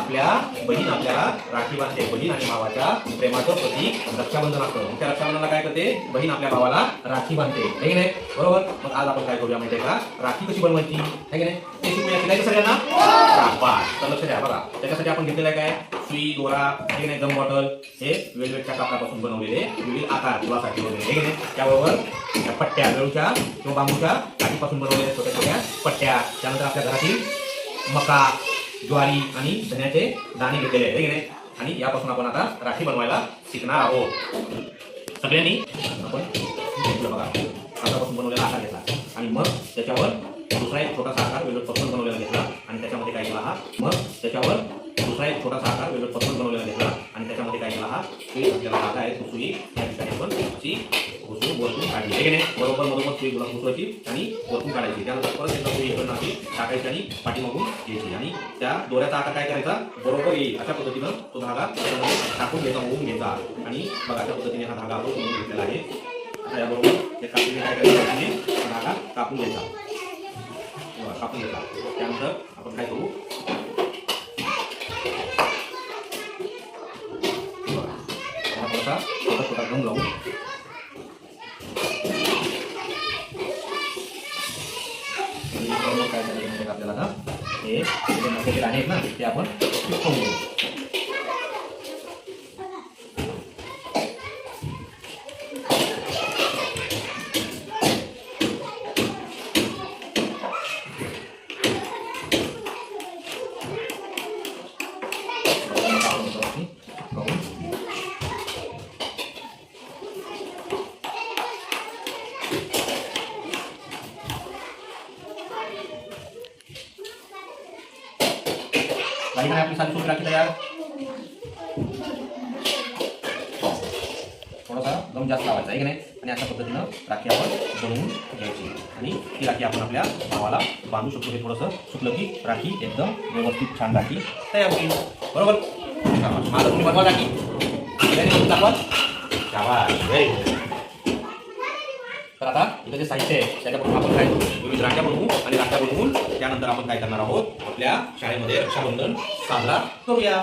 आपल्या बहीण आपल्याला राखी बांधते. बहीण आणि भावाच्या प्रेमाचं प्रतीक रक्षाबंधन असतं. त्या रक्षाबंधनाला काय करते? बहीण आपल्या भावाला राखी बांधते, है की नाही? बरोबर. मग आज आपण काय करूया माहितीये का? राखी कशी बनवायची, है की नाही? ते शिकूया. शिकायचं सगळ्यांना? तर लक्ष द्या बघा. त्याच्यासाठी आपण घेतलेलं आहे काय? सुई, दोरा, है की नाही? गम बॉटल, हे वेलवेटच्या कापडापासून बनवलेले विविध आकार फुलासाठी वगैरे, है की नाही? त्याबरोबर पट्ट्या, गळूच्या किंवा बांबूच्या काठीपासून बनवलेल्या छोट्या छोट्या पट्ट्या. त्यानंतर आपल्या घरातील मका, ज्वारी आणि धन्याचे दाणे घेतलेले आहेत, की नाही? आणि यापासून आपण आता राखी बनवायला शिकणार आहोत. सगळ्यांनी आपण बघा कागदापासून बनवलेला आकार घेतला आणि मग त्याच्यावर दुसरा एक छोटासा आकार वेगवेगळ्या पत्तर बनवलेला घेतला आणि त्याच्यामध्ये काय केला हा? मग त्याच्यावर दुसरा एक छोटासा आकार वेगवेगळ्या पत्तर बनवलेला घेतला आणि त्याच्यामध्ये काय केला हा? सुई आपल्याला धागा आहे, सुई या ठिकाणी आपण अशी घुसून वरतून काढली, आहे की नाही? बरोबर सुई घुसवायची आणि वरतून काढायची. त्यानंतर परत एकदा सुई इकडनं अशी टाकायची आणि पाठीमागून घ्यायची आणि त्या दोऱ्याचा आकार काय करायचा? बरोबर येईल अशा पद्धतीनं तो धागा टाकून घ्यायचा, होऊन घ्यायचा. आणि बघा अशा पद्धतीने हा धागा आपण बनवून घेतलेला आहे. आता याबरोबर ते कापीने काय करायचं? धागा कापून घ्यायचा, कापून घ्यायचा. त्यानंतर आपण काय करू? थोडासा छोटा छोटा गम लावू. काय करायचं आपल्याला ना? हे मक्याचे दाणे आहेत ना, ते आपण चिपकवून घेऊ. बाई काय आपली साधी सोपी राखी तयार. थोडासा गम जास्त लावायचा, आहे की नाही? आणि अशा पद्धतीनं राखी आपण बनवून घ्यायची आणि ती राखी आपण आपल्या भावाला बांधू शकतो. हे थोडंसं सुकलं की राखी एकदम व्यवस्थित छान राखी तयार होईल. बरोबर. माझं तुम्ही बनवा राखी दाखवा. तर आता इथं जे साहित्य आहे त्याच्यापासून आपण काय करू? विविध राख्या बनवू आणि राख्या बनवून त्यानंतर आपण काय करणार आहोत? आपल्या शाळेमध्ये रक्षाबंधन साजरा करूया.